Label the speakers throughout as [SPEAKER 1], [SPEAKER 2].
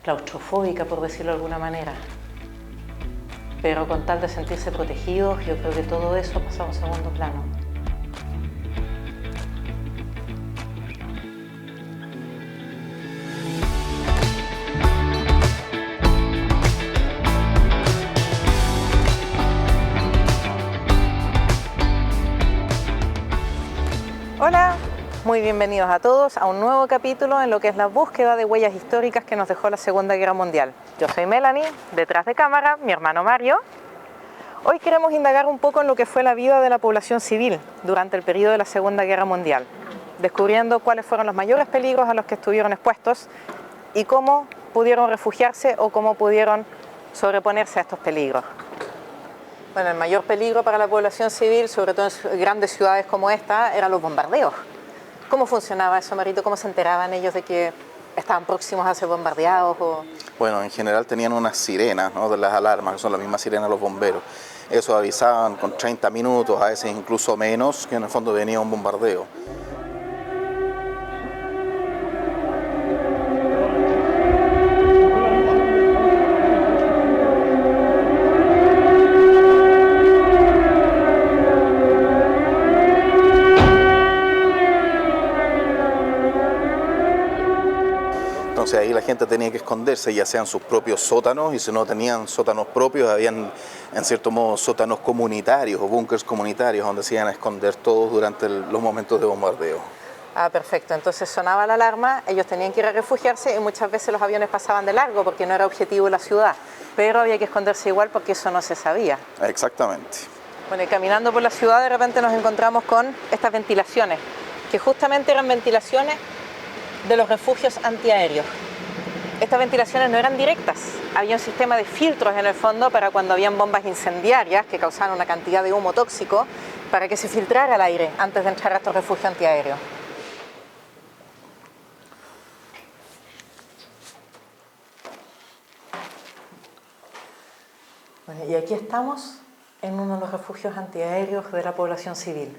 [SPEAKER 1] claustrofóbica, por decirlo de alguna manera. Pero con tal de sentirse protegidos, yo creo que todo eso pasa a un segundo plano. Hola, muy bienvenidos a todos a un nuevo capítulo en lo que es la búsqueda de huellas históricas que nos dejó la Segunda Guerra Mundial. Yo soy Melanie, detrás de cámara, mi hermano Mario. Hoy queremos indagar un poco en lo que fue la vida de la población civil durante el periodo de la Segunda Guerra Mundial, descubriendo cuáles fueron los mayores peligros a los que estuvieron expuestos y cómo pudieron refugiarse o cómo pudieron sobreponerse a estos peligros. Bueno, el mayor peligro para la población civil, sobre todo en grandes ciudades como esta, eran los bombardeos. ¿Cómo funcionaba eso, Marito? ¿Cómo se enteraban ellos de que estaban próximos a ser bombardeados?
[SPEAKER 2] Bueno, en general tenían unas sirenas, ¿no?, de las alarmas, que son las mismas sirenas de los bomberos. Eso avisaban con 30 minutos, a veces incluso menos, que en el fondo venía un bombardeo. Entonces ahí la gente tenía que esconderse, ya sean sus propios sótanos, y si no tenían sótanos propios, habían en cierto modo sótanos comunitarios o búnkers comunitarios donde se iban a esconder todos durante los momentos de bombardeo.
[SPEAKER 1] Ah, perfecto. Entonces sonaba la alarma, ellos tenían que ir a refugiarse y muchas veces los aviones pasaban de largo porque no era objetivo la ciudad, pero había que esconderse igual porque eso no se sabía.
[SPEAKER 2] Exactamente.
[SPEAKER 1] Bueno, y caminando por la ciudad de repente nos encontramos con estas ventilaciones, que justamente eran ventilaciones de los refugios antiaéreos. Estas ventilaciones no eran directas, había un sistema de filtros en el fondo para cuando habían bombas incendiarias que causaban una cantidad de humo tóxico para que se filtrara el aire antes de entrar a estos refugios antiaéreos. Bueno, y aquí estamos en uno de los refugios antiaéreos de la población civil.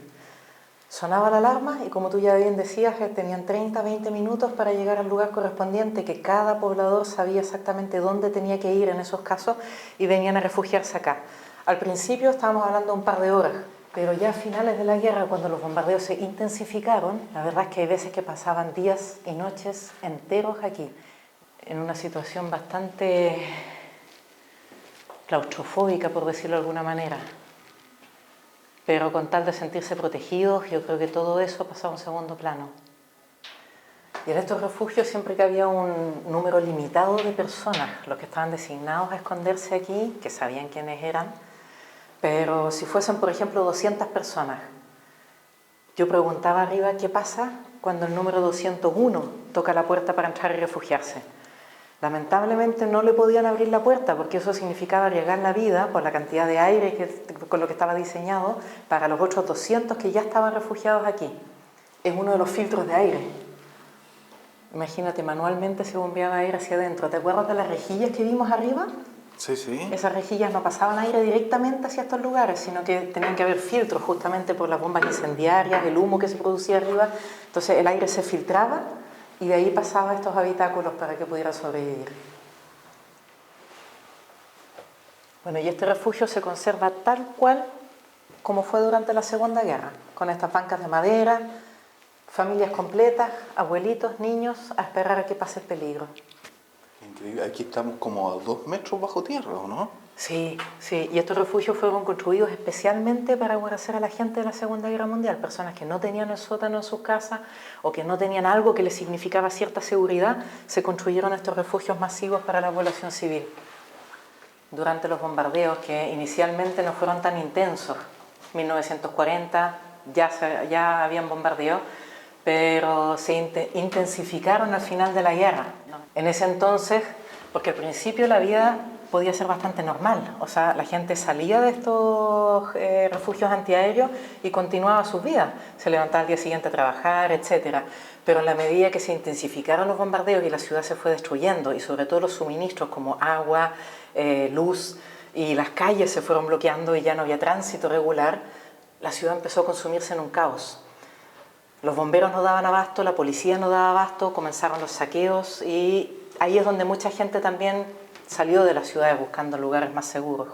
[SPEAKER 1] Sonaba la alarma y, como tú ya bien decías, tenían 30-20 minutos para llegar al lugar correspondiente, que cada poblador sabía exactamente dónde tenía que ir en esos casos y venían a refugiarse acá. Al principio estábamos hablando de un par de horas, pero ya a finales de la guerra, cuando los bombardeos se intensificaron, la verdad es que hay veces que pasaban días y noches enteros aquí, en una situación bastante claustrofóbica, por decirlo de alguna manera. Pero con tal de sentirse protegidos, yo creo que todo eso pasaba a un segundo plano. Y en estos refugios siempre que había un número limitado de personas, los que estaban designados a esconderse aquí, que sabían quiénes eran, pero si fuesen, por ejemplo, 200 personas, yo preguntaba arriba qué pasa cuando el número 201 toca la puerta para entrar y refugiarse. Lamentablemente no le podían abrir la puerta porque eso significaba arriesgar la vida por la cantidad de aire con lo que estaba diseñado para los otros 200 que ya estaban refugiados aquí. Es uno de los filtros de aire. Imagínate, manualmente se bombeaba aire hacia adentro. ¿Te acuerdas de las rejillas que vimos arriba?
[SPEAKER 2] Sí, sí.
[SPEAKER 1] Esas rejillas no pasaban aire directamente hacia estos lugares, sino que tenían que haber filtros justamente por las bombas incendiarias, el humo que se producía arriba. Entonces el aire se filtraba y de ahí pasaba a estos habitáculos para que pudiera sobrevivir. Bueno, y este refugio se conserva tal cual como fue durante la Segunda Guerra, con estas bancas de madera, familias completas, abuelitos, niños, a esperar a que pase el peligro.
[SPEAKER 2] Increíble. Aquí estamos como a 2 metros bajo tierra, ¿o no?
[SPEAKER 1] Sí, sí, y estos refugios fueron construidos especialmente para guarecer a la gente de la Segunda Guerra Mundial, personas que no tenían el sótano en sus casas o que no tenían algo que les significaba cierta seguridad, se construyeron estos refugios masivos para la población civil. Durante los bombardeos, que inicialmente no fueron tan intensos, 1940 ya habían bombardeos, pero se intensificaron al final de la guerra. En ese entonces, porque al principio la vida podía ser bastante normal, o sea, la gente salía de estos refugios antiaéreos y continuaba sus vidas, se levantaba al día siguiente a trabajar, etc. Pero en la medida que se intensificaron los bombardeos y la ciudad se fue destruyendo, y sobre todo los suministros como agua, luz, y las calles se fueron bloqueando y ya no había tránsito regular, la ciudad empezó a consumirse en un caos. Los bomberos no daban abasto, la policía no daba abasto, comenzaron los saqueos y ahí es donde mucha gente también salió de las ciudades buscando lugares más seguros.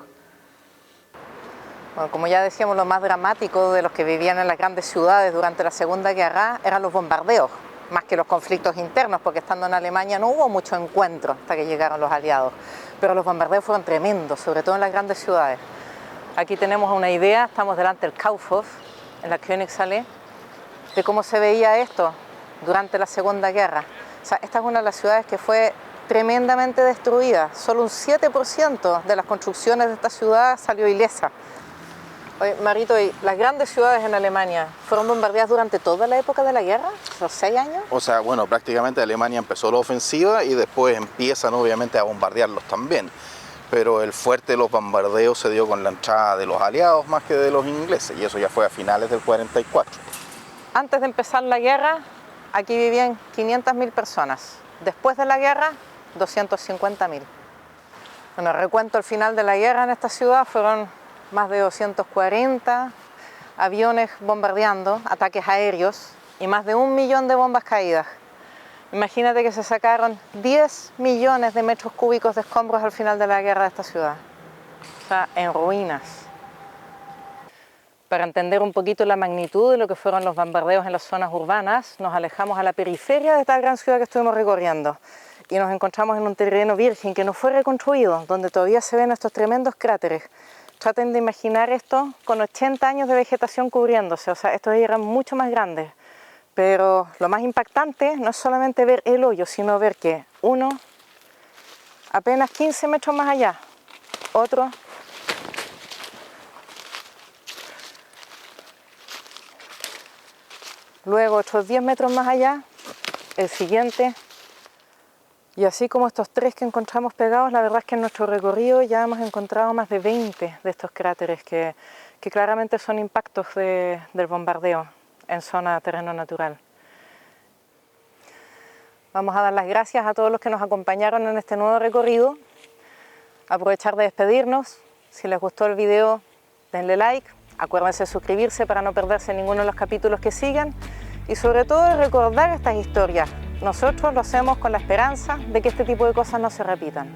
[SPEAKER 1] Bueno, como ya decíamos, lo más dramático de los que vivían en las grandes ciudades durante la Segunda Guerra eran los bombardeos, más que los conflictos internos, porque estando en Alemania no hubo mucho encuentro hasta que llegaron los aliados. Pero los bombardeos fueron tremendos, sobre todo en las grandes ciudades. Aquí tenemos una idea, estamos delante del Kaufhof, en la Königsallee, de cómo se veía esto durante la Segunda Guerra. O sea, esta es una de las ciudades que fue tremendamente destruida. Solo un 7% de las construcciones de esta ciudad salió ilesa. Oye, Marito, ¿y las grandes ciudades en Alemania fueron bombardeadas durante toda la época de la guerra? ¿Los 6 años?
[SPEAKER 2] O sea, bueno, prácticamente Alemania empezó la ofensiva y después empiezan obviamente a bombardearlos también. Pero el fuerte de los bombardeos se dio con la entrada de los aliados más que de los ingleses, y eso ya fue a finales del 44.
[SPEAKER 1] Antes de empezar la guerra, aquí vivían 500.000 personas. Después de la guerra, 250.000. Bueno, recuento al final de la guerra en esta ciudad fueron más de 240 aviones bombardeando, ataques aéreos y más de 1 millón de bombas caídas. Imagínate que se sacaron 10 millones de metros cúbicos de escombros al final de la guerra de esta ciudad. O sea, en ruinas. Para entender un poquito la magnitud de lo que fueron los bombardeos en las zonas urbanas, nos alejamos a la periferia de esta gran ciudad que estuvimos recorriendo y nos encontramos en un terreno virgen que no fue reconstruido, donde todavía se ven estos tremendos cráteres. Traten de imaginar esto con 80 años de vegetación cubriéndose, o sea, estos eran mucho más grandes. Pero lo más impactante no es solamente ver el hoyo, sino ver que uno, apenas 15 metros más allá, otro, luego otros 10 metros más allá, el siguiente, y así como estos 3 que encontramos pegados, la verdad es que en nuestro recorrido ya hemos encontrado más de 20 de estos cráteres que claramente son impactos del bombardeo en zona de terreno natural. Vamos a dar las gracias a todos los que nos acompañaron en este nuevo recorrido. Aprovechar de despedirnos. Si les gustó el video, denle like. Acuérdense de suscribirse para no perderse ninguno de los capítulos que sigan. Y sobre todo de recordar estas historias. Nosotros lo hacemos con la esperanza de que este tipo de cosas no se repitan.